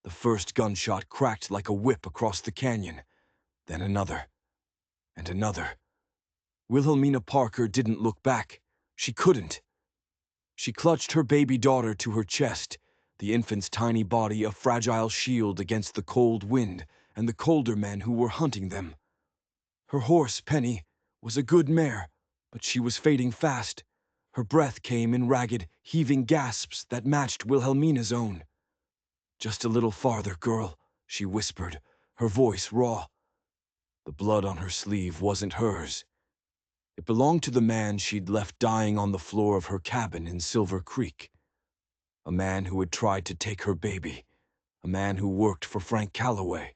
The first gunshot cracked like a whip across the canyon, then another, and another. Wilhelmina Parker didn't look back. She couldn't. She clutched her baby daughter to her chest, the infant's tiny body a fragile shield against the cold wind and the colder men who were hunting them. Her horse, Penny, was a good mare, but she was fading fast. Her breath came in ragged, heaving gasps that matched Wilhelmina's own. "Just a little farther, girl," she whispered, her voice raw. The blood on her sleeve wasn't hers. It belonged to the man she'd left dying on the floor of her cabin in Silver Creek. A man who had tried to take her baby. A man who worked for Frank Calloway.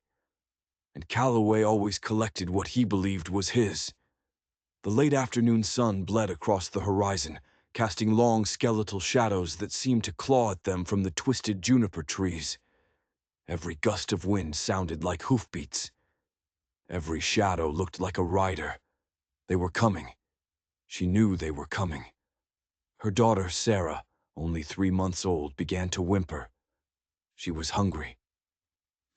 And Calloway always collected what he believed was his. The late afternoon sun bled across the horizon, casting long skeletal shadows that seemed to claw at them from the twisted juniper trees. Every gust of wind sounded like hoofbeats. Every shadow looked like a rider. They were coming. She knew they were coming. Her daughter, Sarah, only 3 months old, began to whimper. She was hungry.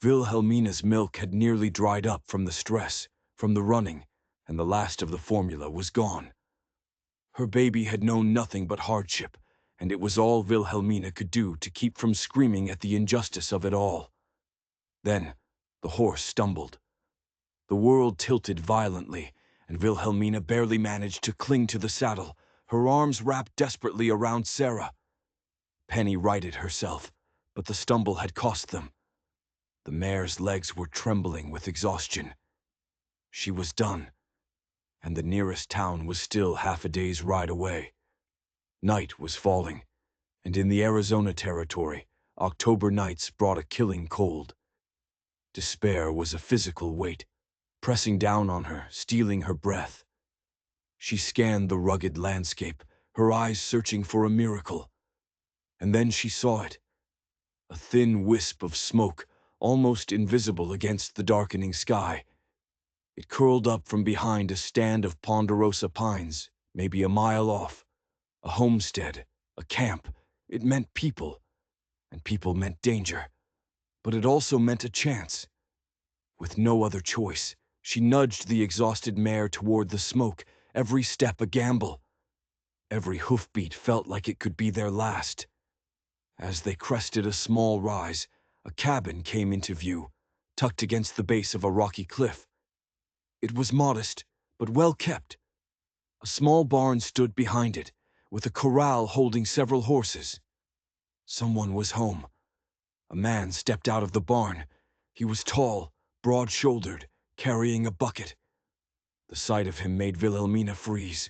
Wilhelmina's milk had nearly dried up from the stress, from the running, and the last of the formula was gone. Her baby had known nothing but hardship, and it was all Wilhelmina could do to keep from screaming at the injustice of it all. Then, the horse stumbled. The world tilted violently, and Wilhelmina barely managed to cling to the saddle, her arms wrapped desperately around Sarah. Penny righted herself, but the stumble had cost them. The mare's legs were trembling with exhaustion. She was done, and the nearest town was still half a day's ride away. Night was falling, and in the Arizona territory, October nights brought a killing cold. Despair was a physical weight, pressing down on her, stealing her breath. She scanned the rugged landscape, her eyes searching for a miracle. And then she saw it. A thin wisp of smoke, almost invisible against the darkening sky. It curled up from behind a stand of ponderosa pines, maybe a mile off. A homestead, a camp. It meant people, and people meant danger. But it also meant a chance. With no other choice, she nudged the exhausted mare toward the smoke, every step a gamble. Every hoofbeat felt like it could be their last. As they crested a small rise, a cabin came into view, tucked against the base of a rocky cliff. It was modest, but well kept. A small barn stood behind it, with a corral holding several horses. Someone was home. A man stepped out of the barn. He was tall, broad-shouldered, carrying a bucket. The sight of him made Wilhelmina freeze.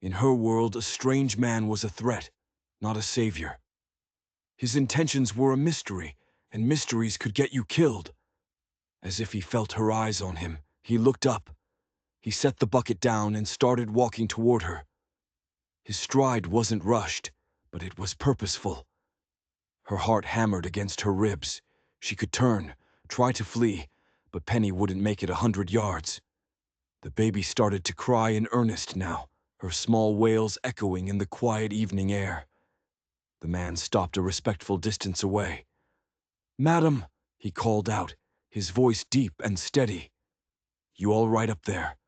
In her world, a strange man was a threat, not a savior. His intentions were a mystery, and mysteries could get you killed. As if he felt her eyes on him, he looked up. He set the bucket down and started walking toward her. His stride wasn't rushed, but it was purposeful. Her heart hammered against her ribs. She could turn, try to flee, but Penny wouldn't make it 100 yards. The baby started to cry in earnest now, her small wails echoing in the quiet evening air. The man stopped a respectful distance away. "Madam," he called out, his voice deep and steady. "You all right up there?"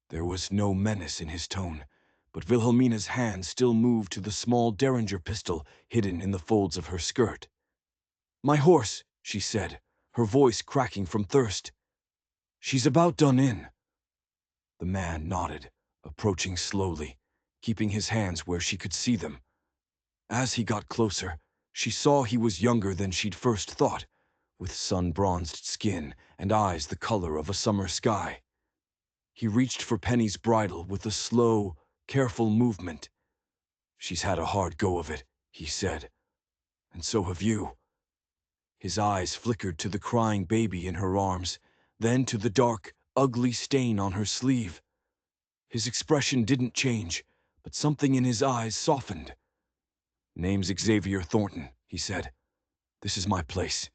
There was no menace in his tone, but Wilhelmina's hand still moved to the small Derringer pistol hidden in the folds of her skirt. "My horse," she said, her voice cracking from thirst. "She's about done in." The man nodded, approaching slowly, keeping his hands where she could see them. As he got closer, she saw he was younger than she'd first thought, with sun-bronzed skin and eyes the color of a summer sky. He reached for Penny's bridle with a slow, careful movement. "She's had a hard go of it," he said. "And so have you." His eyes flickered to the crying baby in her arms, then to the dark, ugly stain on her sleeve. His expression didn't change, but something in his eyes softened. "Name's Xavier Thornton," he said. "This is my place."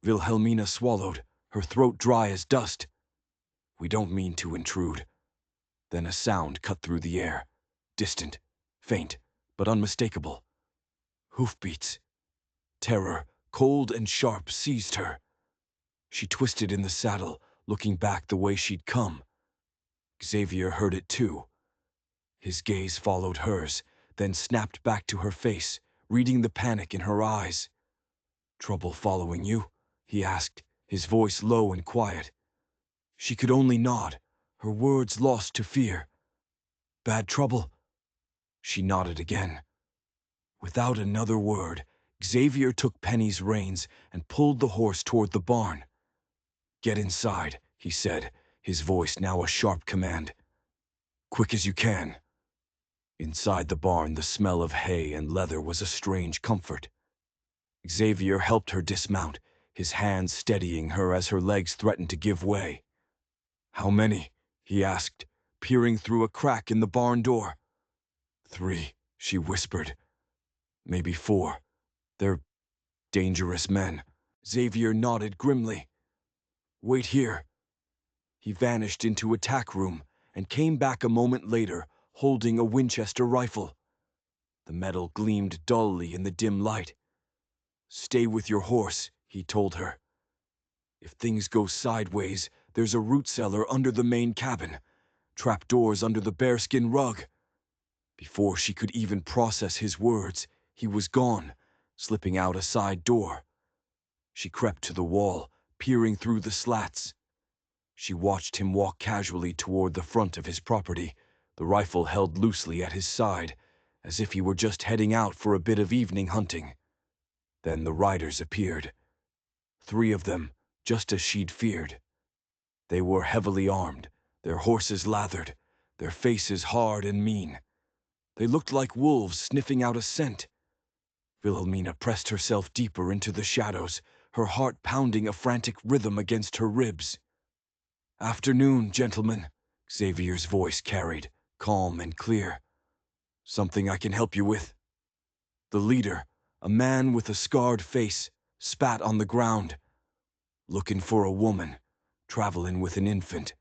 Wilhelmina swallowed, her throat dry as dust. "We don't mean to intrude." Then a sound cut through the air, distant, faint, but unmistakable. Hoofbeats. Terror, cold and sharp, seized her. She twisted in the saddle, looking back the way she'd come. Xavier heard it too. His gaze followed hers, then snapped back to her face, reading the panic in her eyes. "Trouble following you?" he asked, his voice low and quiet. She could only nod, her words lost to fear. "Bad trouble?" She nodded again. Without another word, Xavier took Penny's reins and pulled the horse toward the barn. "Get inside," he said, his voice now a sharp command. "Quick as you can." Inside the barn, the smell of hay and leather was a strange comfort. Xavier helped her dismount, his hands steadying her as her legs threatened to give way. "How many?" he asked, peering through a crack in the barn door. "3," she whispered. "Maybe 4. They're dangerous men." Xavier nodded grimly. "Wait here." He vanished into a tack room and came back a moment later, holding a Winchester rifle. The metal gleamed dully in the dim light. "Stay with your horse," he told her. "If things go sideways, there's a root cellar under the main cabin, trapdoors under the bearskin rug." Before she could even process his words, he was gone, slipping out a side door. She crept to the wall, peering through the slats. She watched him walk casually toward the front of his property, the rifle held loosely at his side, as if he were just heading out for a bit of evening hunting. Then the riders appeared. 3 of them, just as she'd feared. They were heavily armed, their horses lathered, their faces hard and mean. They looked like wolves sniffing out a scent. Wilhelmina pressed herself deeper into the shadows, her heart pounding a frantic rhythm against her ribs. "Afternoon, gentlemen," Xavier's voice carried, calm and clear. "Something I can help you with?" The leader, a man with a scarred face, spat on the ground. "Looking for a woman, traveling with an infant."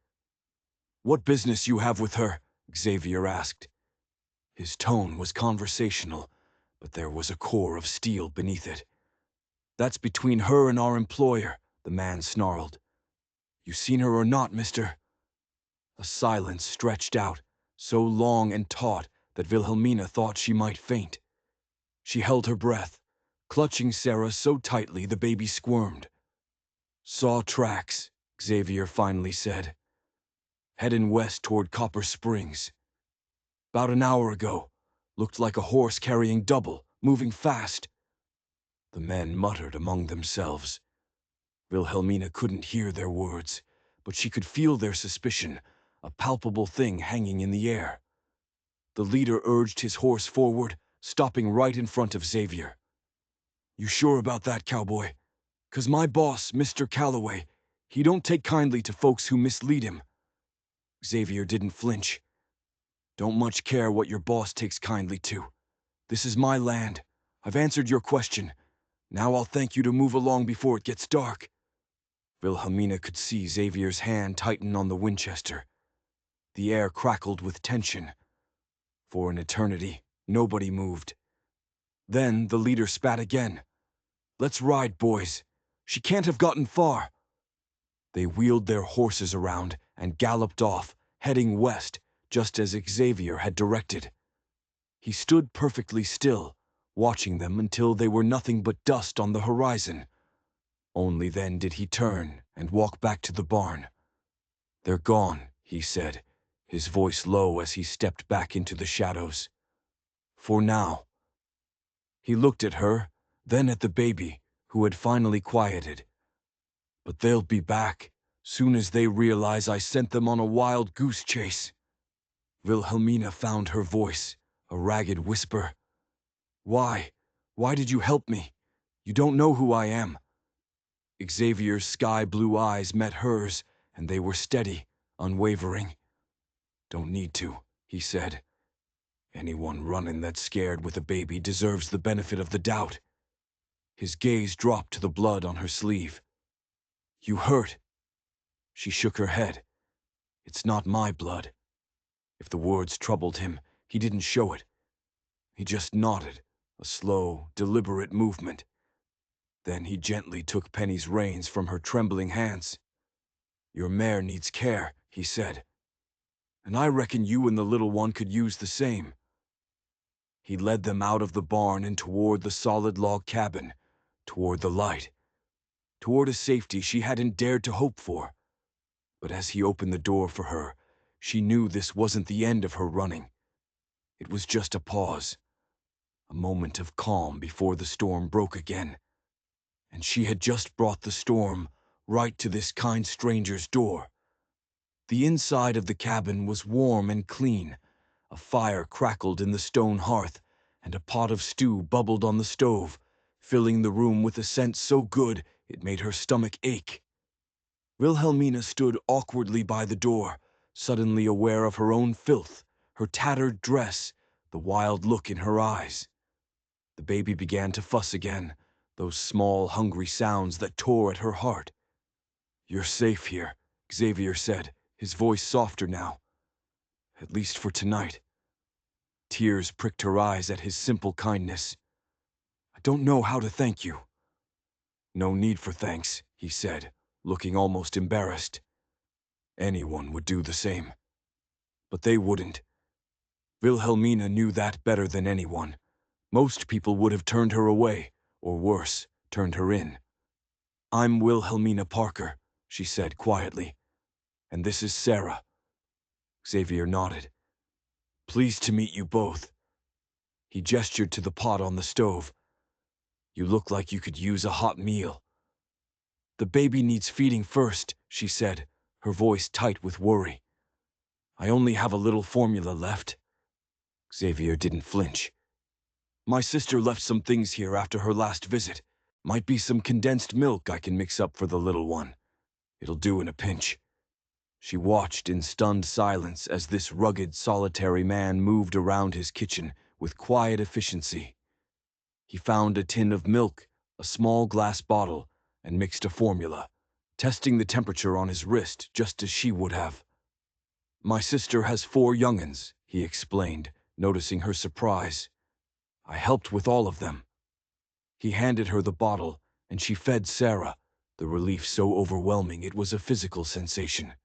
"What business you have with her?" Xavier asked. His tone was conversational, but there was a core of steel beneath it. "That's between her and our employer," the man snarled. "You seen her or not, mister?" A silence stretched out, so long and taut that Wilhelmina thought she might faint. She held her breath, clutching Sarah so tightly the baby squirmed. "Saw tracks," Xavier finally said. "Heading west toward Copper Springs. About an hour ago. Looked like a horse carrying double, moving fast." The men muttered among themselves. Wilhelmina couldn't hear their words, but she could feel their suspicion, a palpable thing hanging in the air. The leader urged his horse forward, stopping right in front of Xavier. "You sure about that, Cowboy? 'Cause my boss, Mr. Calloway, he don't take kindly to folks who mislead him." Xavier didn't flinch. "Don't much care what your boss takes kindly to. This is my land. I've answered your question. Now I'll thank you to move along before it gets dark." Wilhelmina could see Xavier's hand tighten on the Winchester. The air crackled with tension. For an eternity, nobody moved. Then the leader spat again. "Let's ride, boys. She can't have gotten far." They wheeled their horses around and galloped off, heading west, just as Xavier had directed. He stood perfectly still, watching them until they were nothing but dust on the horizon. Only then did he turn and walk back to the barn. "They're gone," he said, his voice low as he stepped back into the shadows. "For now." He looked at her, then at the baby, who had finally quieted. "But they'll be back, soon as they realize I sent them on a wild goose chase." Wilhelmina found her voice, a ragged whisper. "Why? Why did you help me? You don't know who I am." Xavier's sky-blue eyes met hers, and they were steady, unwavering. "Don't need to," he said. "Anyone running that scared with a baby deserves the benefit of the doubt." His gaze dropped to the blood on her sleeve. "You hurt?" She shook her head. "It's not my blood." If the words troubled him, he didn't show it. He just nodded, a slow, deliberate movement. Then he gently took Penny's reins from her trembling hands. "Your mare needs care," he said. "And I reckon you and the little one could use the same." He led them out of the barn and toward the solid log cabin, toward the light, toward a safety she hadn't dared to hope for. But as he opened the door for her, she knew this wasn't the end of her running. It was just a pause, a moment of calm before the storm broke again. And she had just brought the storm right to this kind stranger's door. The inside of the cabin was warm and clean. A fire crackled in the stone hearth, and a pot of stew bubbled on the stove, filling the room with a scent so good it made her stomach ache. Wilhelmina stood awkwardly by the door, suddenly aware of her own filth, her tattered dress, the wild look in her eyes. The baby began to fuss again, those small, hungry sounds that tore at her heart. "You're safe here," Xavier said, his voice softer now. "At least for tonight." Tears pricked her eyes at his simple kindness. "I don't know how to thank you." "No need for thanks," he said, looking almost embarrassed. "Anyone would do the same." But they wouldn't. Wilhelmina knew that better than anyone. Most people would have turned her away, or worse, turned her in. "I'm Wilhelmina Parker," she said quietly. "And this is Sarah." Xavier nodded. "Pleased to meet you both." He gestured to the pot on the stove. "You look like you could use a hot meal." "The baby needs feeding first," she said, her voice tight with worry. "I only have a little formula left." Xavier didn't flinch. "My sister left some things here after her last visit. Might be some condensed milk I can mix up for the little one. It'll do in a pinch." She watched in stunned silence as this rugged, solitary man moved around his kitchen with quiet efficiency. He found a tin of milk, a small glass bottle, and mixed a formula, testing the temperature on his wrist just as she would have. "My sister has 4 young'uns," he explained, noticing her surprise. "I helped with all of them." He handed her the bottle, and she fed Sarah, the relief so overwhelming it was a physical sensation.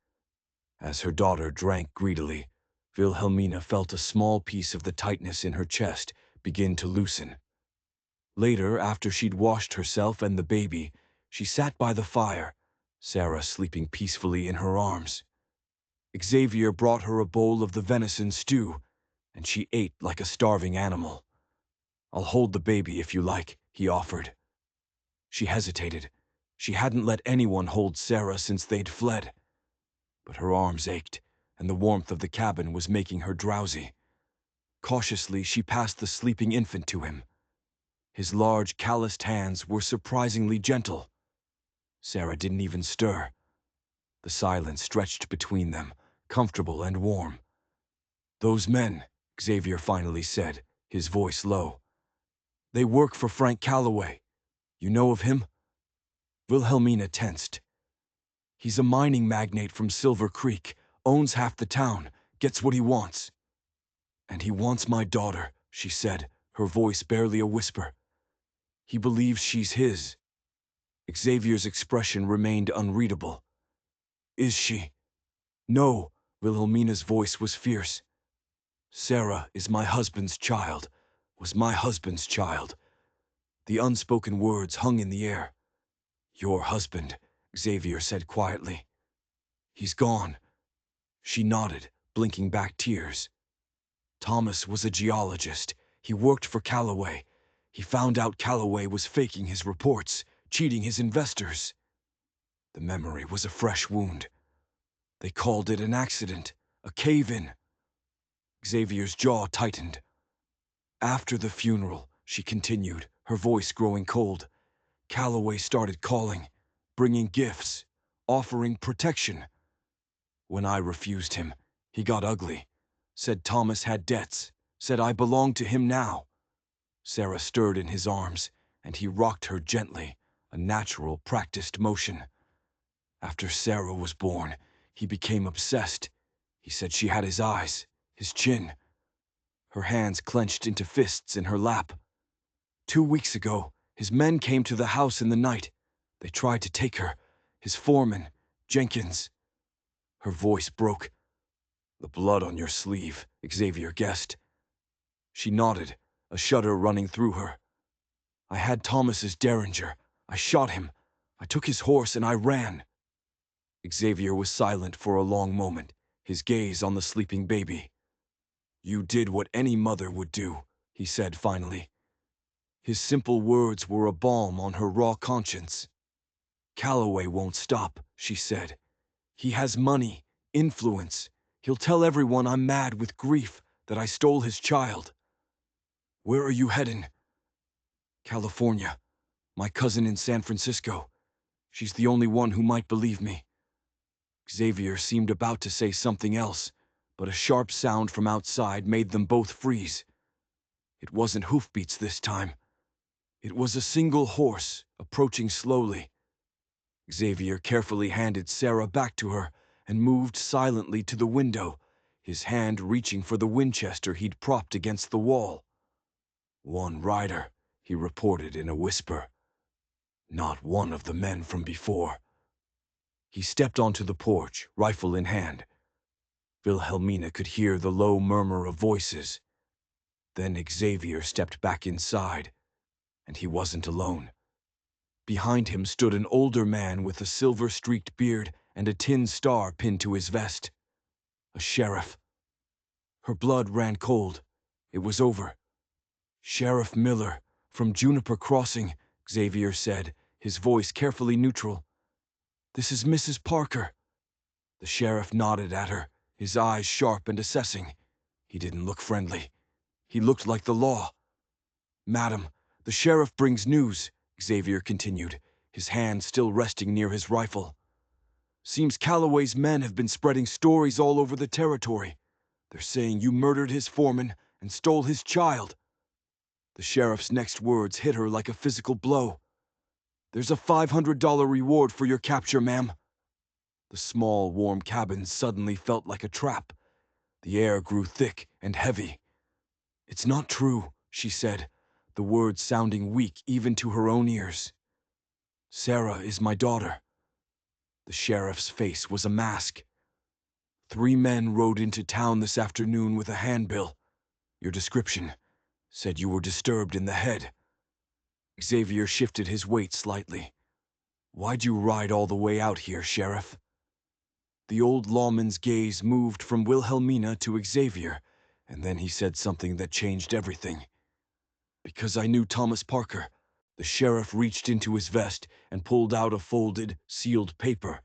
As her daughter drank greedily, Wilhelmina felt a small piece of the tightness in her chest begin to loosen. Later, after she'd washed herself and the baby, she sat by the fire, Sarah sleeping peacefully in her arms. Xavier brought her a bowl of the venison stew, and she ate like a starving animal. "I'll hold the baby if you like," he offered. She hesitated. She hadn't let anyone hold Sarah since they'd fled. But her arms ached, and the warmth of the cabin was making her drowsy. Cautiously, she passed the sleeping infant to him. His large, calloused hands were surprisingly gentle. Sarah didn't even stir. The silence stretched between them, comfortable and warm. "Those men," Xavier finally said, his voice low. "They work for Frank Calloway. You know of him?" Wilhelmina tensed. "He's a mining magnate from Silver Creek, owns half the town, gets what he wants." "And he wants my daughter," she said, her voice barely a whisper. "He believes she's his." Xavier's expression remained unreadable. "Is she?" "No," Wilhelmina's voice was fierce. "Sarah is my husband's child, was my husband's child." The unspoken words hung in the air. "Your husband," Xavier said quietly. "He's gone." She nodded, blinking back tears. "Thomas was a geologist. He worked for Calloway. He found out Calloway was faking his reports, cheating his investors." The memory was a fresh wound. "They called it an accident, a cave-in." Xavier's jaw tightened. "After the funeral," she continued, her voice growing cold, "Calloway started calling, bringing gifts, offering protection. When I refused him, he got ugly. Said Thomas had debts, said I belonged to him now." Sarah stirred in his arms, and he rocked her gently, a natural, practiced motion. "After Sarah was born, he became obsessed. He said she had his eyes, his chin." Her hands clenched into fists in her lap. "2 weeks ago, His men came to the house in the night. They tried to take her. His foreman, Jenkins. Her voice broke. The blood on your sleeve, Xavier guessed. She nodded, a shudder running through her. I had Thomas's derringer. I shot him. I took his horse and I ran. Xavier was silent for a long moment, his gaze on the sleeping baby. You did what any mother would do, he said finally. His simple words were a balm on her raw conscience. Calloway won't stop, she said. He has money, influence. He'll tell everyone I'm mad with grief, that I stole his child. Where are you heading? California. My cousin in San Francisco. She's the only one who might believe me. Xavier seemed about to say something else, but a sharp sound from outside made them both freeze. It wasn't hoofbeats this time. It was a single horse, approaching slowly. Xavier carefully handed Sarah back to her and moved silently to the window, his hand reaching for the Winchester he'd propped against the wall. One rider, he reported in a whisper. Not one of the men from before. He stepped onto the porch, rifle in hand. Wilhelmina could hear the low murmur of voices. Then Xavier stepped back inside, and he wasn't alone. Behind him stood an older man with a silver-streaked beard and a tin star pinned to his vest. A sheriff. Her blood ran cold. It was over. Sheriff Miller, from Juniper Crossing, Xavier said, his voice carefully neutral. This is Mrs. Parker. The sheriff nodded at her, his eyes sharp and assessing. He didn't look friendly. He looked like the law. Madam, the sheriff brings news, Xavier continued, his hand still resting near his rifle. Seems Calloway's men have been spreading stories all over the territory. They're saying you murdered his foreman and stole his child. The sheriff's next words hit her like a physical blow. There's a $500 reward for your capture, ma'am. The small, warm cabin suddenly felt like a trap. The air grew thick and heavy. It's not true, she said, the words sounding weak even to her own ears. Sarah is my daughter. The sheriff's face was a mask. 3 men rode into town this afternoon with a handbill. Your description said you were disturbed in the head. Xavier shifted his weight slightly. Why'd you ride all the way out here, Sheriff? The old lawman's gaze moved from Wilhelmina to Xavier, and then he said something that changed everything. Because I knew Thomas Parker. The sheriff reached into his vest and pulled out a folded, sealed paper.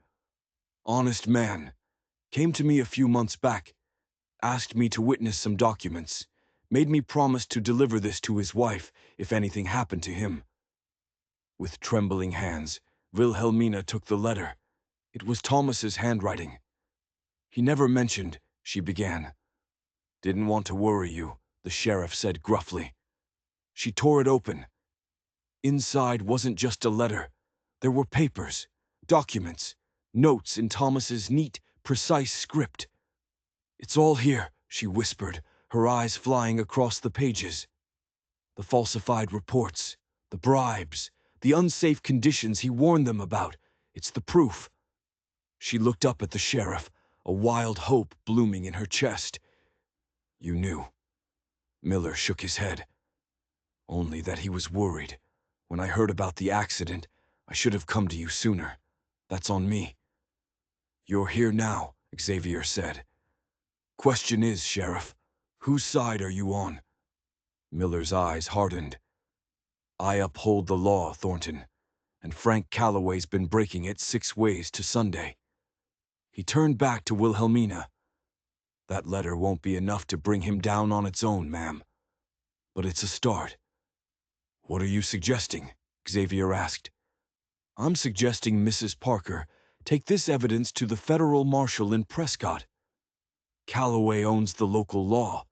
Honest man. Came to me a few months back. Asked me to witness some documents. Made me promise to deliver this to his wife if anything happened to him. With trembling hands, Wilhelmina took the letter. It was Thomas's handwriting. He never mentioned, she began. Didn't want to worry you, the sheriff said gruffly. She tore it open. Inside wasn't just a letter. There were papers, documents, notes in Thomas's neat, precise script. It's all here, she whispered, her eyes flying across the pages. The falsified reports, the bribes, the unsafe conditions he warned them about. It's the proof. She looked up at the sheriff, a wild hope blooming in her chest. You knew. Miller shook his head. Only that he was worried. When I heard about the accident, I should have come to you sooner. That's on me. You're here now, Xavier said. Question is, Sheriff, whose side are you on? Miller's eyes hardened. I uphold the law, Thornton, and Frank Calloway's been breaking it 6 ways to Sunday. He turned back to Wilhelmina. That letter won't be enough to bring him down on its own, ma'am. But it's a start. What are you suggesting? Xavier asked. I'm suggesting Mrs. Parker take this evidence to the federal marshal in Prescott. Calloway owns the local law,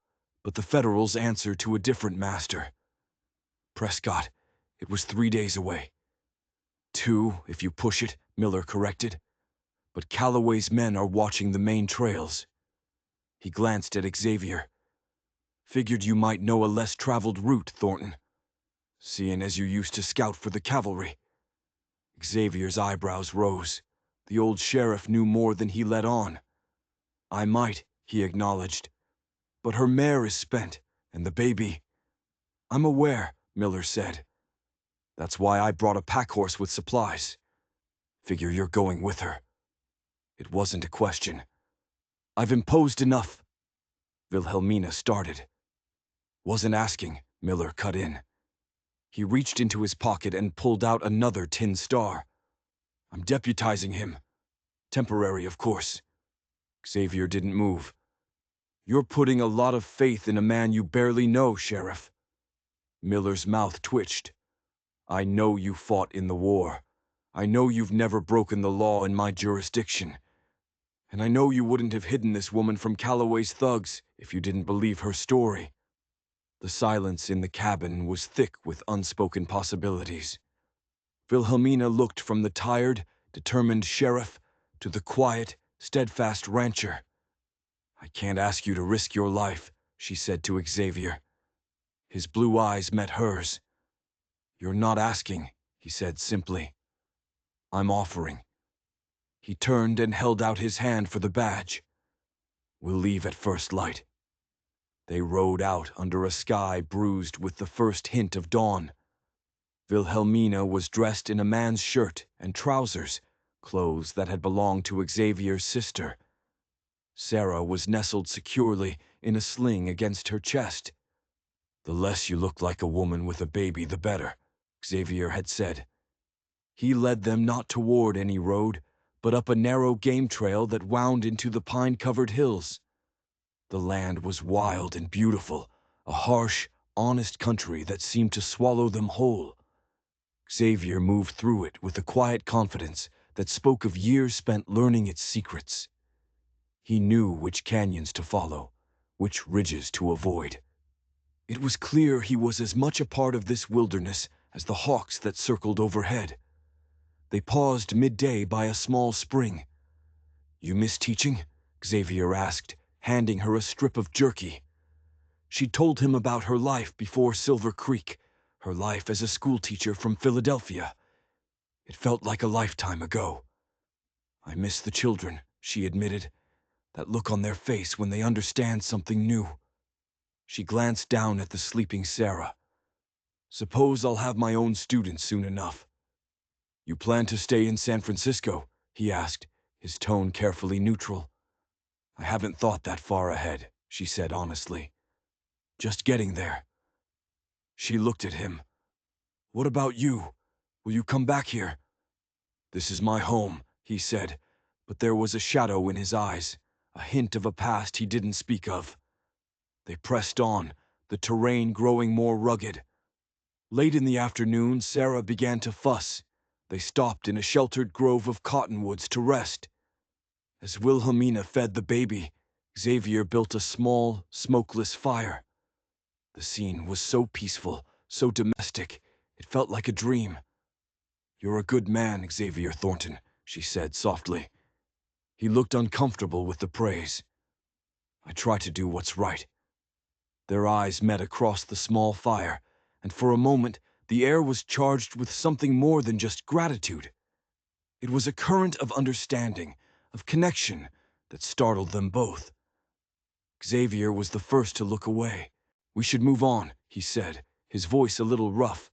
but the federals answer to a different master. Prescott, it was 3 days away. 2, if you push it, Miller corrected. But Calloway's men are watching the main trails. He glanced at Xavier. Figured you might know a less traveled route, Thornton. Seeing as you used to scout for the cavalry. Xavier's eyebrows rose. The old sheriff knew more than he let on. I might, he acknowledged. But her mare is spent, and the baby. I'm aware, Miller said. That's why I brought a pack horse with supplies. Figure you're going with her. It wasn't a question. I've imposed enough. Wilhelmina started. Wasn't asking, Miller cut in. He reached into his pocket and pulled out another tin star. I'm deputizing him. Temporary, of course. Xavier didn't move. You're putting a lot of faith in a man you barely know, Sheriff. Miller's mouth twitched. I know you fought in the war. I know you've never broken the law in my jurisdiction. And I know you wouldn't have hidden this woman from Calloway's thugs if you didn't believe her story. The silence in the cabin was thick with unspoken possibilities. Wilhelmina looked from the tired, determined sheriff to the quiet, steadfast rancher. I can't ask you to risk your life, she said to Xavier. His blue eyes met hers. You're not asking, he said simply. I'm offering. He turned and held out his hand for the badge. We'll leave at first light. They rode out under a sky bruised with the first hint of dawn. Wilhelmina was dressed in a man's shirt and trousers, clothes that had belonged to Xavier's sister. Sarah was nestled securely in a sling against her chest. The less you look like a woman with a baby, the better, Xavier had said. He led them not toward any road, but up a narrow game trail that wound into the pine-covered hills. The land was wild and beautiful, a harsh, honest country that seemed to swallow them whole. Xavier moved through it with a quiet confidence that spoke of years spent learning its secrets. He knew which canyons to follow, which ridges to avoid. It was clear he was as much a part of this wilderness as the hawks that circled overhead. They paused midday by a small spring. You miss teaching? Xavier asked, handing her a strip of jerky. She told him about her life before Silver Creek, her life as a schoolteacher from Philadelphia. It felt like a lifetime ago. I miss the children, she admitted, that look on their face when they understand something new. She glanced down at the sleeping Sarah. Suppose I'll have my own students soon enough. You plan to stay in San Francisco? He asked, his tone carefully neutral. I haven't thought that far ahead, she said honestly. Just getting there. She looked at him. What about you? Will you come back here? This is my home, he said, but there was a shadow in his eyes, a hint of a past he didn't speak of. They pressed on, the terrain growing more rugged. Late in the afternoon, Sarah began to fuss. They stopped in a sheltered grove of cottonwoods to rest. As Wilhelmina fed the baby, Xavier built a small, smokeless fire. The scene was so peaceful, so domestic, it felt like a dream. You're a good man, Xavier Thornton, she said softly. He looked uncomfortable with the praise. I try to do what's right. Their eyes met across the small fire, and for a moment the air was charged with something more than just gratitude. It was a current of understanding, of connection, that startled them both. Xavier was the first to look away. We should move on, he said, his voice a little rough.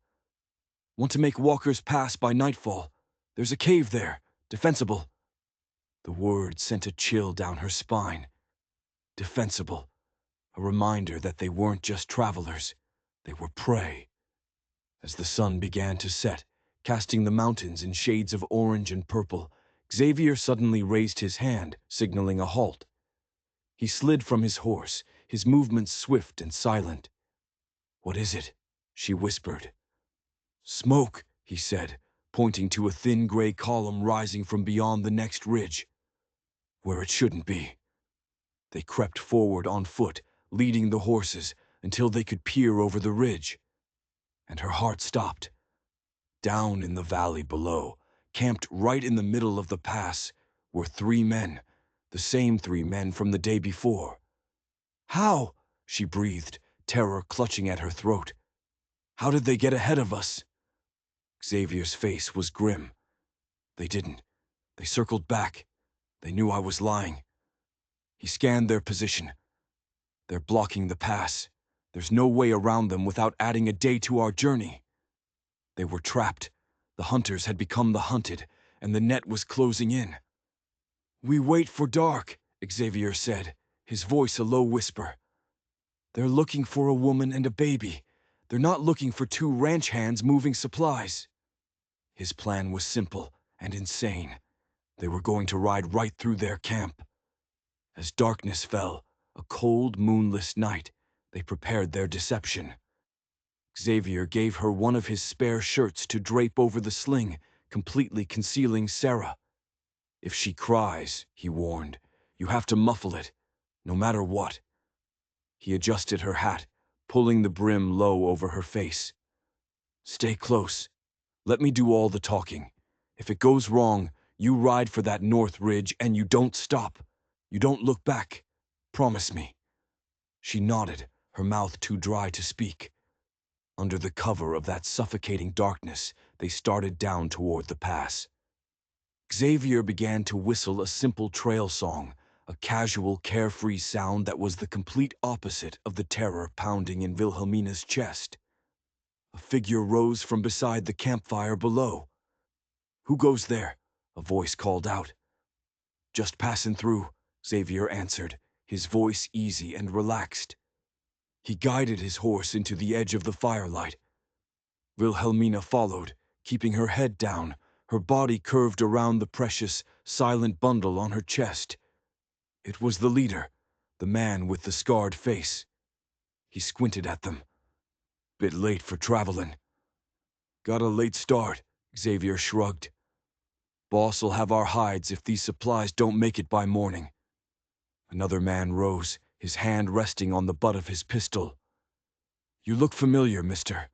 Want to make Walker's Pass by nightfall. There's a cave there, defensible. The word sent a chill down her spine. Defensible. A reminder that they weren't just travelers. They were prey. As the sun began to set, casting the mountains in shades of orange and purple, Xavier suddenly raised his hand, signaling a halt. He slid from his horse, his movements swift and silent. What is it? She whispered. Smoke, he said, pointing to a thin gray column rising from beyond the next ridge. Where it shouldn't be. They crept forward on foot, leading the horses, until they could peer over the ridge. And her heart stopped. Down in the valley below, camped right in the middle of the pass, were 3 men, the same 3 men from the day before. How? She breathed, terror clutching at her throat. How did they get ahead of us? Xavier's face was grim. They didn't. They circled back. They knew I was lying. He scanned their position. They're blocking the pass. There's no way around them without adding a day to our journey. They were trapped. The hunters had become the hunted, and the net was closing in. We wait for dark, Xavier said, his voice a low whisper. They're looking for a woman and a baby. They're not looking for two ranch hands moving supplies. His plan was simple and insane. They were going to ride right through their camp. As darkness fell, a cold, moonless night, they prepared their deception. Xavier gave her one of his spare shirts to drape over the sling, completely concealing Sarah. If she cries, he warned, you have to muffle it, no matter what. He adjusted her hat, pulling the brim low over her face. Stay close. Let me do all the talking. If it goes wrong, you ride for that north ridge and you don't stop. You don't look back. Promise me. She nodded, her mouth too dry to speak. Under the cover of that suffocating darkness, they started down toward the pass. Xavier began to whistle a simple trail song, a casual, carefree sound that was the complete opposite of the terror pounding in Wilhelmina's chest. A figure rose from beside the campfire below. Who goes there? A voice called out. Just passing through, Xavier answered, his voice easy and relaxed. He guided his horse into the edge of the firelight. Wilhelmina followed, keeping her head down, her body curved around the precious, silent bundle on her chest. It was the leader, the man with the scarred face. He squinted at them. Bit late for traveling. Got a late start, Xavier shrugged. Boss'll have our hides if these supplies don't make it by morning. Another man rose, his hand resting on the butt of his pistol. You look familiar, mister.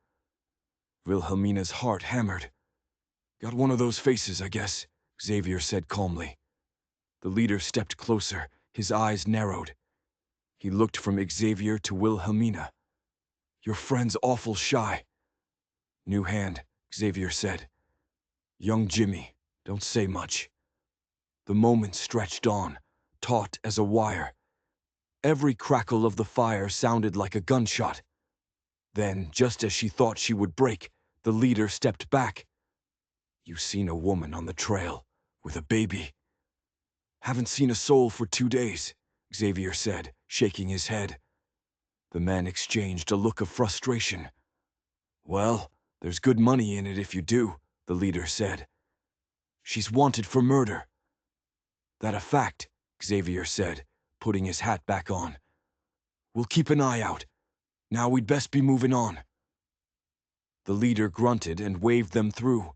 Wilhelmina's heart hammered. Got one of those faces, I guess, Xavier said calmly. The leader stepped closer, his eyes narrowed. He looked from Xavier to Wilhelmina. Your friend's awful shy. New hand, Xavier said. Young Jimmy, don't say much. The moment stretched on, taut as a wire. Every crackle of the fire sounded like a gunshot. Then, just as she thought she would break, the leader stepped back. You seen a woman on the trail, with a baby. Haven't seen a soul for 2 days, Xavier said, shaking his head. The men exchanged a look of frustration. Well, there's good money in it if you do, the leader said. She's wanted for murder. That a fact, Xavier said, putting his hat back on. We'll keep an eye out. Now we'd best be moving on. The leader grunted and waved them through.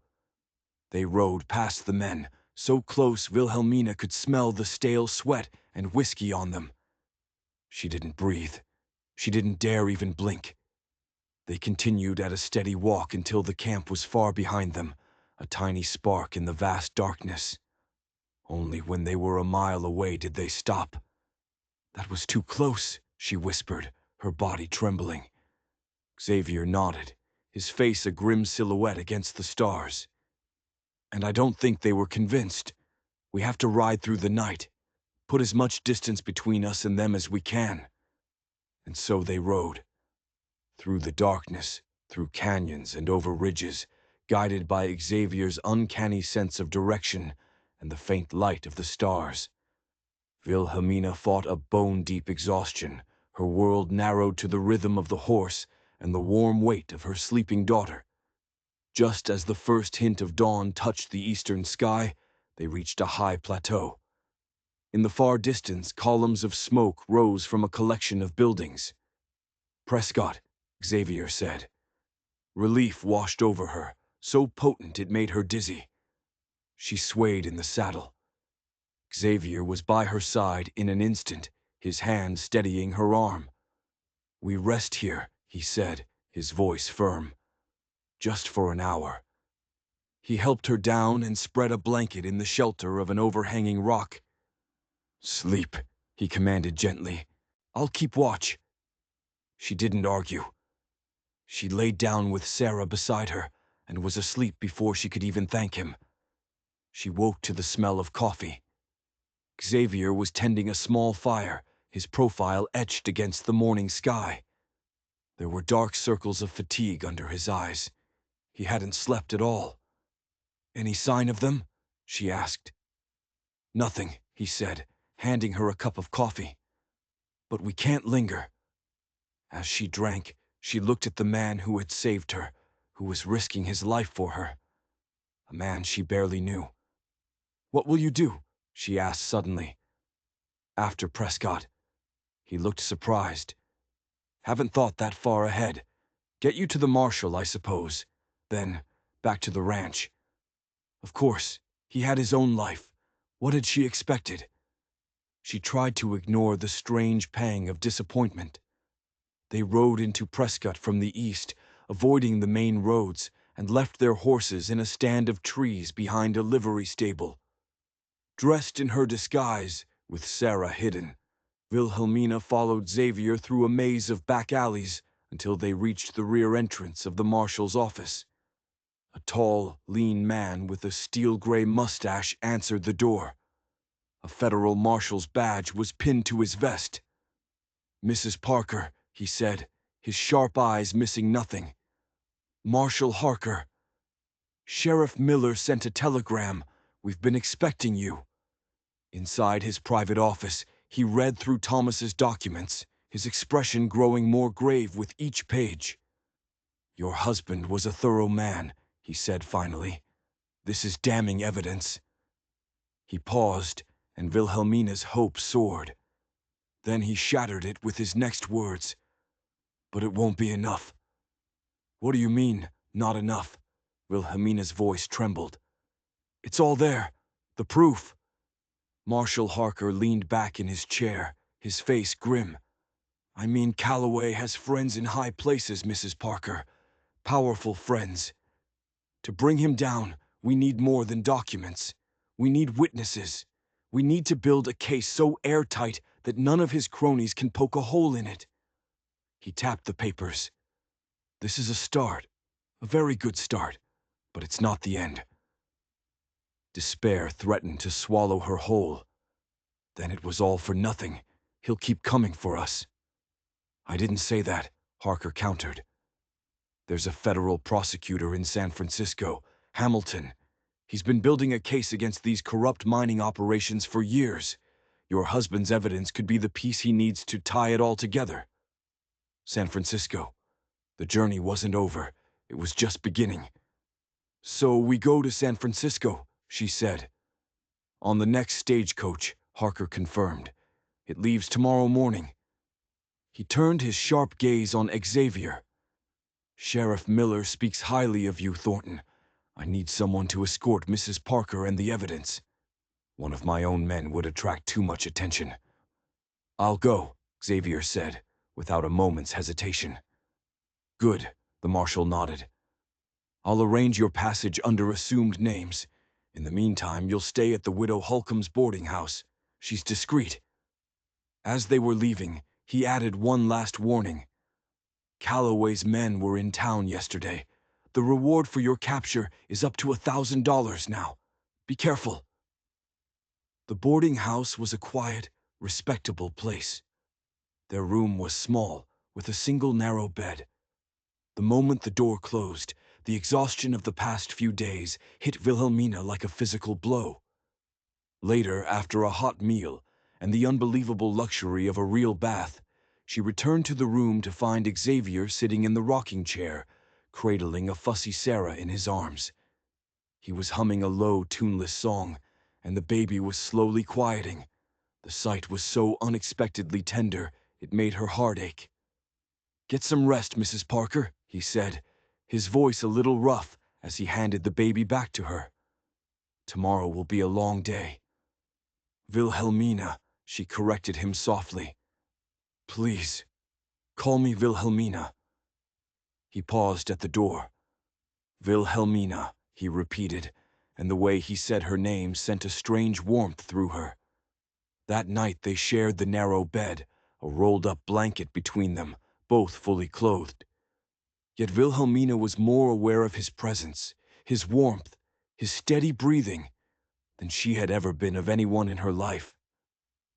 They rode past the men, so close Wilhelmina could smell the stale sweat and whiskey on them. She didn't breathe. She didn't dare even blink. They continued at a steady walk until the camp was far behind them, a tiny spark in the vast darkness. Only when they were a mile away did they stop. That was too close, she whispered, her body trembling. Xavier nodded, his face a grim silhouette against the stars. And I don't think they were convinced. We have to ride through the night, put as much distance between us and them as we can. And so they rode. Through the darkness, through canyons and over ridges, guided by Xavier's uncanny sense of direction and the faint light of the stars. Wilhelmina fought a bone-deep exhaustion, her world narrowed to the rhythm of the horse and the warm weight of her sleeping daughter. Just as the first hint of dawn touched the eastern sky, they reached a high plateau. In the far distance, columns of smoke rose from a collection of buildings. Prescott, Xavier said. Relief washed over her, so potent it made her dizzy. She swayed in the saddle. Xavier was by her side in an instant, his hand steadying her arm. We rest here, he said, his voice firm. Just for an hour. He helped her down and spread a blanket in the shelter of an overhanging rock. Sleep, he commanded gently. I'll keep watch. She didn't argue. She laid down with Sarah beside her and was asleep before she could even thank him. She woke to the smell of coffee. Xavier was tending a small fire, his profile etched against the morning sky. There were dark circles of fatigue under his eyes. He hadn't slept at all. "Any sign of them?" she asked. "Nothing," he said, handing her a cup of coffee. "But we can't linger." As she drank, she looked at the man who had saved her, who was risking his life for her. A man she barely knew. "What will you do?" she asked suddenly. "After Prescott." He looked surprised. "Haven't thought that far ahead. Get you to the marshal, I suppose. Then, back to the ranch." Of course, he had his own life. What had she expected? She tried to ignore the strange pang of disappointment. They rode into Prescott from the east, avoiding the main roads, and left their horses in a stand of trees behind a livery stable. Dressed in her disguise, with Sarah hidden, Wilhelmina followed Xavier through a maze of back alleys until they reached the rear entrance of the marshal's office. A tall, lean man with a steel-gray mustache answered the door. A federal marshal's badge was pinned to his vest. "Mrs. Parker," he said, his sharp eyes missing nothing. "Marshal Harker. Sheriff Miller sent a telegram. We've been expecting you." Inside his private office, he read through Thomas's documents, his expression growing more grave with each page. "Your husband was a thorough man," he said finally. "This is damning evidence." He paused, and Wilhelmina's hope soared. Then he shattered it with his next words. "But it won't be enough." "What do you mean, not enough?" Wilhelmina's voice trembled. "It's all there. The proof." Marshal Harker leaned back in his chair, his face grim. "I mean, Calloway has friends in high places, Mrs. Parker. Powerful friends. To bring him down, we need more than documents. We need witnesses. We need to build a case so airtight that none of his cronies can poke a hole in it." He tapped the papers. "This is a start, a very good start, but it's not the end." Despair threatened to swallow her whole. Then it was all for nothing. He'll keep coming for us. "I didn't say that," Harker countered. "There's a federal prosecutor in San Francisco, Hamilton. He's been building a case against these corrupt mining operations for years. Your husband's evidence could be the piece he needs to tie it all together." San Francisco. The journey wasn't over. It was just beginning. "So we go to San Francisco," she said. "On the next stagecoach," Harker confirmed. "It leaves tomorrow morning." He turned his sharp gaze on Xavier. "Sheriff Miller speaks highly of you, Thornton. I need someone to escort Mrs. Parker and the evidence. One of my own men would attract too much attention." "I'll go," Xavier said, without a moment's hesitation. "Good," the marshal nodded. "I'll arrange your passage under assumed names. In the meantime, you'll stay at the widow Holcomb's boarding house. She's discreet." As they were leaving, he added one last warning. "Calloway's men were in town yesterday. The reward for your capture is up to $1,000 now. Be careful." The boarding house was a quiet, respectable place. Their room was small, with a single narrow bed. The moment the door closed, the exhaustion of the past few days hit Wilhelmina like a physical blow. Later, after a hot meal and the unbelievable luxury of a real bath, she returned to the room to find Xavier sitting in the rocking chair, cradling a fussy Sarah in his arms. He was humming a low, tuneless song, and the baby was slowly quieting. The sight was so unexpectedly tender, it made her heart ache. "Get some rest, Mrs. Parker," he said, his voice a little rough as he handed the baby back to her. "Tomorrow will be a long day." "Wilhelmina," she corrected him softly. "Please, call me Wilhelmina." He paused at the door. "Wilhelmina," he repeated, and the way he said her name sent a strange warmth through her. That night they shared the narrow bed, a rolled-up blanket between them, both fully clothed. Yet Wilhelmina was more aware of his presence, his warmth, his steady breathing, than she had ever been of anyone in her life.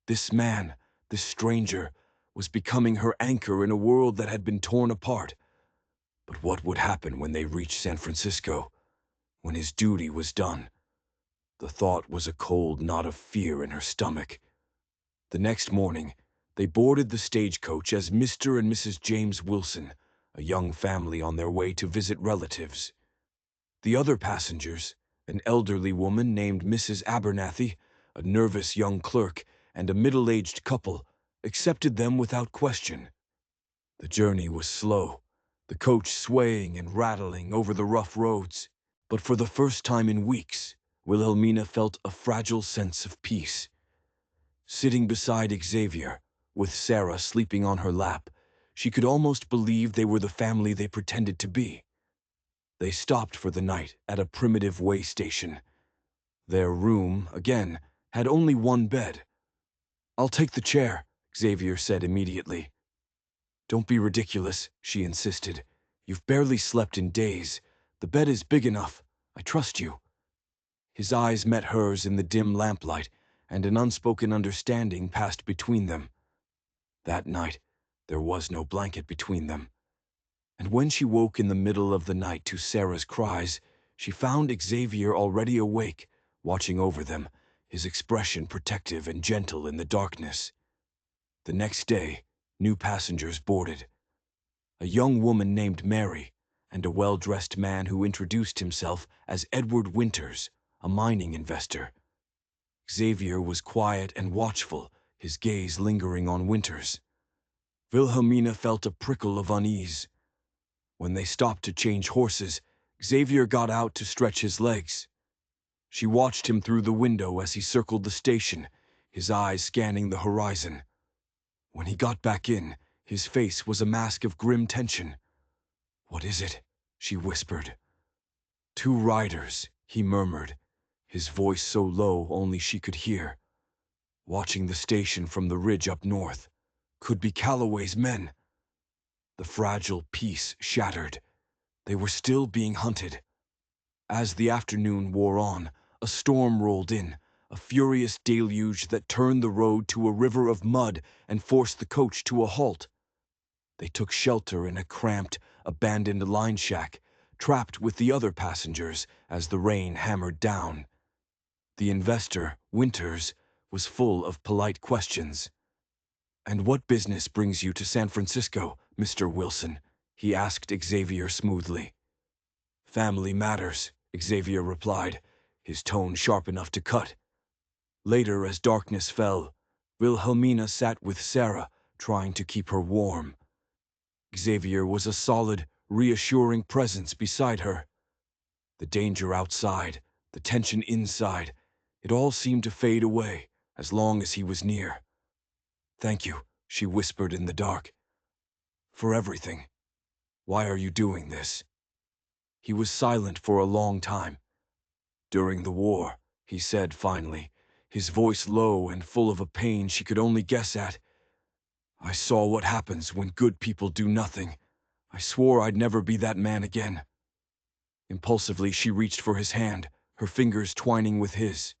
This man, this stranger, was becoming her anchor in a world that had been torn apart. But what would happen when they reached San Francisco? When his duty was done? The thought was a cold knot of fear in her stomach. The next morning, they boarded the stagecoach as Mr. and Mrs. James Wilson, a young family on their way to visit relatives. The other passengers, an elderly woman named Mrs. Abernathy, a nervous young clerk, and a middle-aged couple, accepted them without question. The journey was slow, the coach swaying and rattling over the rough roads. But for the first time in weeks, Wilhelmina felt a fragile sense of peace. Sitting beside Xavier, with Sarah sleeping on her lap, she could almost believe they were the family they pretended to be. They stopped for the night at a primitive way station. Their room, again, had only one bed. "I'll take the chair," Xavier said immediately. "Don't be ridiculous," she insisted. "You've barely slept in days. The bed is big enough. I trust you." His eyes met hers in the dim lamplight, and an unspoken understanding passed between them. That night, there was no blanket between them. And when she woke in the middle of the night to Sarah's cries, she found Xavier already awake, watching over them, his expression protective and gentle in the darkness. The next day, new passengers boarded. A young woman named Mary, and a well-dressed man who introduced himself as Edward Winters, a mining investor. Xavier was quiet and watchful, his gaze lingering on Winters. Wilhelmina felt a prickle of unease. When they stopped to change horses, Xavier got out to stretch his legs. She watched him through the window as he circled the station, his eyes scanning the horizon. When he got back in, his face was a mask of grim tension. "What is it?" she whispered. "Two riders," he murmured, his voice so low only she could hear. "Watching the station from the ridge up north. Could be Calloway's men." The fragile peace shattered. They were still being hunted. As the afternoon wore on, a storm rolled in, a furious deluge that turned the road to a river of mud and forced the coach to a halt. They took shelter in a cramped, abandoned line shack, trapped with the other passengers as the rain hammered down. The investor, Winters, was full of polite questions. "And what business brings you to San Francisco, Mr. Wilson?" he asked Xavier smoothly. "Family matters," Xavier replied, his tone sharp enough to cut. Later, as darkness fell, Wilhelmina sat with Sarah, trying to keep her warm. Xavier was a solid, reassuring presence beside her. The danger outside, the tension inside, it all seemed to fade away as long as he was near. "Thank you," she whispered in the dark. "For everything. Why are you doing this?" He was silent for a long time. "During the war," he said finally, his voice low and full of a pain she could only guess at. "I saw what happens when good people do nothing. I swore I'd never be that man again." Impulsively, she reached for his hand, her fingers twining with his.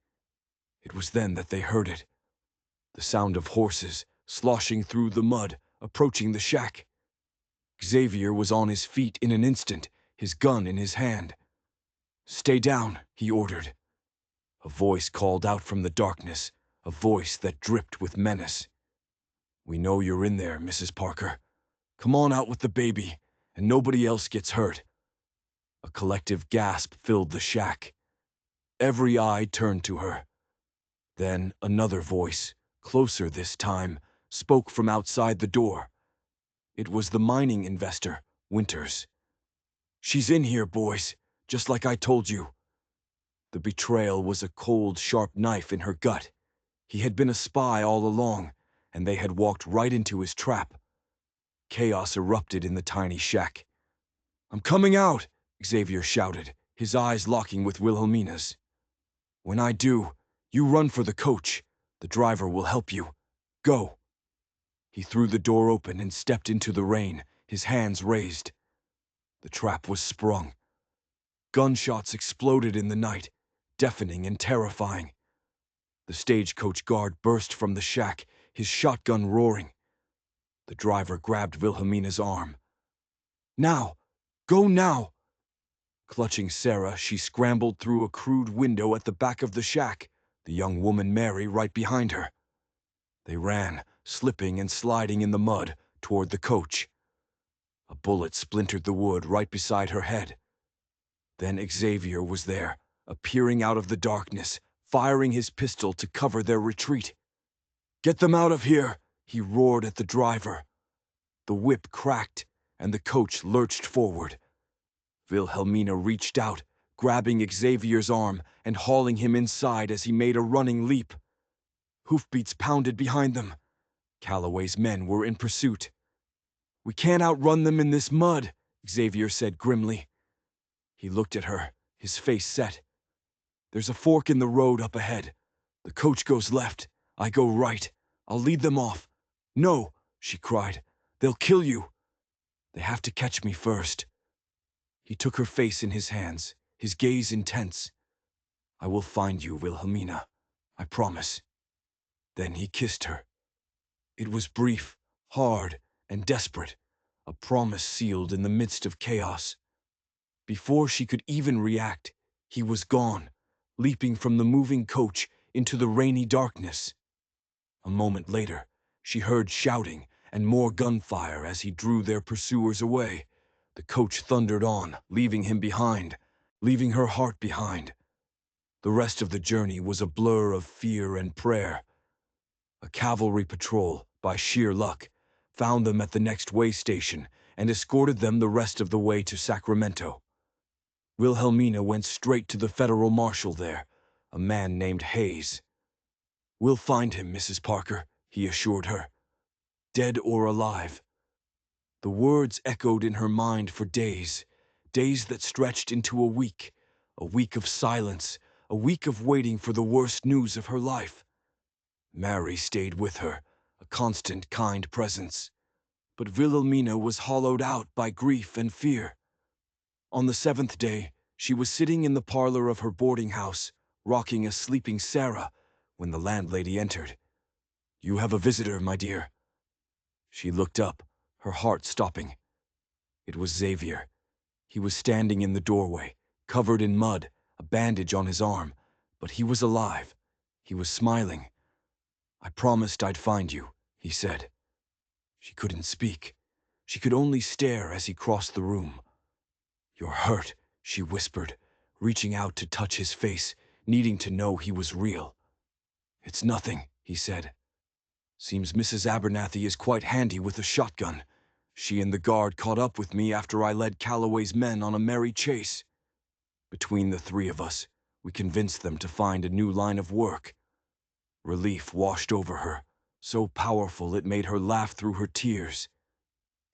It was then that they heard it. The sound of horses, sloshing through the mud, approaching the shack. Xavier was on his feet in an instant, his gun in his hand. "Stay down," he ordered. A voice called out from the darkness, a voice that dripped with menace. "We know you're in there, Mrs. Parker. Come on out with the baby, and nobody else gets hurt." A collective gasp filled the shack. Every eye turned to her. Then another voice, closer this time, spoke from outside the door. It was the mining investor, Winters. "She's in here, boys, just like I told you." The betrayal was a cold, sharp knife in her gut. He had been a spy all along, and they had walked right into his trap. Chaos erupted in the tiny shack. "I'm coming out!" Xavier shouted, his eyes locking with Wilhelmina's. "When I do, you run for the coach. The driver will help you. Go." He threw the door open and stepped into the rain, his hands raised. The trap was sprung. Gunshots exploded in the night, deafening and terrifying. The stagecoach guard burst from the shack, his shotgun roaring. The driver grabbed Wilhelmina's arm. "Now! Go now!" Clutching Sarah, she scrambled through a crude window at the back of the shack, the young woman Mary right behind her. They ran, slipping and sliding in the mud, toward the coach. A bullet splintered the wood right beside her head. Then Xavier was there, appearing out of the darkness, firing his pistol to cover their retreat. "Get them out of here!" he roared at the driver. The whip cracked, and the coach lurched forward. Wilhelmina reached out, grabbing Xavier's arm and hauling him inside as he made a running leap. Hoofbeats pounded behind them. Calloway's men were in pursuit. "We can't outrun them in this mud," Xavier said grimly. He looked at her, his face set. "There's a fork in the road up ahead. The coach goes left. I go right. I'll lead them off." "No," she cried. "They'll kill you." "They have to catch me first." He took her face in his hands, his gaze intense. "I will find you, Wilhelmina. I promise." Then he kissed her. It was brief, hard, and desperate, a promise sealed in the midst of chaos. Before she could even react, he was gone, leaping from the moving coach into the rainy darkness. A moment later, she heard shouting and more gunfire as he drew their pursuers away. The coach thundered on, leaving him behind, leaving her heart behind. The rest of the journey was a blur of fear and prayer. A cavalry patrol, by sheer luck, found them at the next way station and escorted them the rest of the way to Sacramento. Wilhelmina went straight to the federal marshal there, a man named Hayes. "We'll find him, Mrs. Parker," he assured her. "Dead or alive." The words echoed in her mind for days, days that stretched into a week of silence, a week of waiting for the worst news of her life. Mary stayed with her, a constant, kind presence. But Wilhelmina was hollowed out by grief and fear. On the 7th day, she was sitting in the parlor of her boarding house, rocking a sleeping Sarah, when the landlady entered. "You have a visitor, my dear." She looked up, her heart stopping. It was Xavier. He was standing in the doorway, covered in mud, a bandage on his arm, but he was alive. He was smiling. "I promised I'd find you," he said. She couldn't speak. She could only stare as he crossed the room. "You're hurt," she whispered, reaching out to touch his face, needing to know he was real. "It's nothing," he said. "Seems Mrs. Abernathy is quite handy with a shotgun. She and the guard caught up with me after I led Calloway's men on a merry chase. Between the three of us, we convinced them to find a new line of work." Relief washed over her, so powerful it made her laugh through her tears.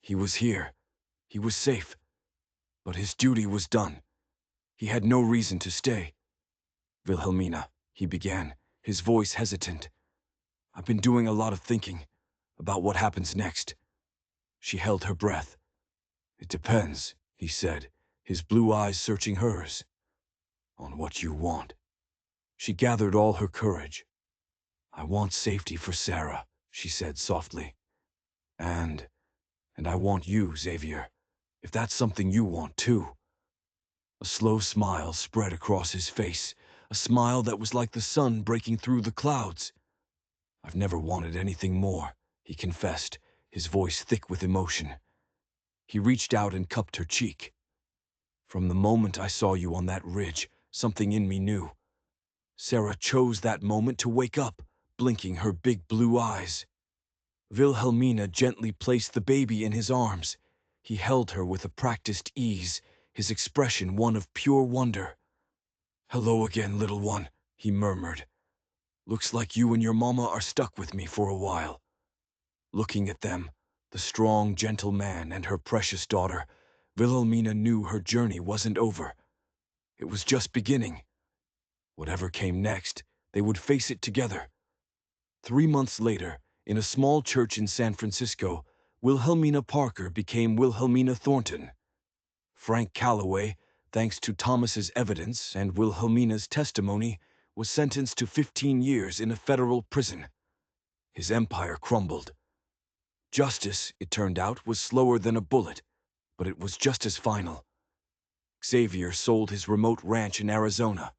He was here. He was safe. But his duty was done. He had no reason to stay. "Wilhelmina," he began, his voice hesitant. "I've been doing a lot of thinking about what happens next." She held her breath. "It depends," he said, his blue eyes searching hers. "On what you want." She gathered all her courage. "I want safety for Sarah," she said softly. And I want you, Xavier, if that's something you want too." A slow smile spread across his face, a smile that was like the sun breaking through the clouds. "I've never wanted anything more," he confessed, his voice thick with emotion. He reached out and cupped her cheek. "From the moment I saw you on that ridge, something in me knew. Sarah chose that moment to wake up, blinking her big blue eyes." Wilhelmina gently placed the baby in his arms. He held her with a practiced ease, his expression one of pure wonder. "Hello again, little one," he murmured. "Looks like you and your mama are stuck with me for a while." Looking at them, the strong, gentle man and her precious daughter, Wilhelmina knew her journey wasn't over. It was just beginning. Whatever came next, they would face it together. 3 months later, in a small church in San Francisco, Wilhelmina Parker became Wilhelmina Thornton. Frank Calloway, thanks to Thomas's evidence and Wilhelmina's testimony, was sentenced to 15 years in a federal prison. His empire crumbled. Justice, it turned out, was slower than a bullet, but it was just as final. Xavier sold his remote ranch in Arizona.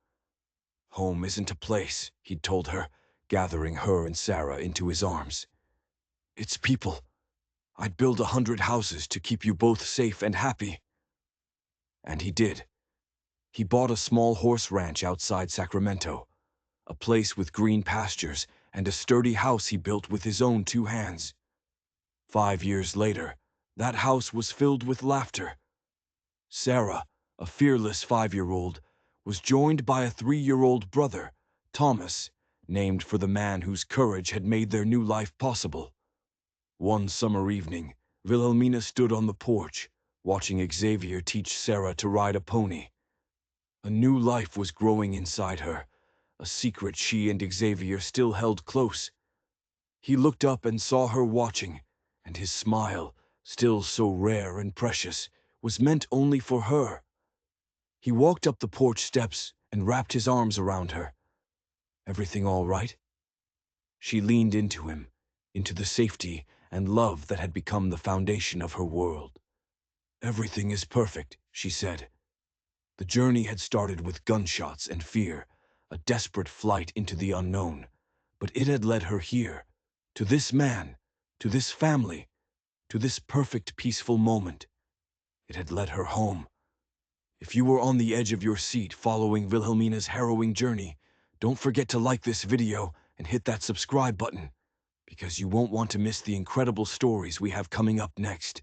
Home isn't a place, he'd told her, gathering her and Sarah into his arms. It's people. I'd build 100 houses to keep you both safe and happy. And he did. He bought a small horse ranch outside Sacramento, a place with green pastures and a sturdy house he built with his own 2 hands. 5 years later, that house was filled with laughter. Sarah, a fearless 5-year-old, was joined by a 3-year-old brother, Thomas, named for the man whose courage had made their new life possible. One summer evening, Wilhelmina stood on the porch, watching Xavier teach Sarah to ride a pony. A new life was growing inside her, a secret she and Xavier still held close. He looked up and saw her watching, and his smile, still so rare and precious, was meant only for her. He walked up the porch steps and wrapped his arms around her. Everything all right? She leaned into him, into the safety and love that had become the foundation of her world. Everything is perfect, she said. The journey had started with gunshots and fear, a desperate flight into the unknown, but it had led her here, to this man, to this family, to this perfect, peaceful moment. It had led her home. If you were on the edge of your seat following Wilhelmina's harrowing journey, don't forget to like this video and hit that subscribe button, because you won't want to miss the incredible stories we have coming up next.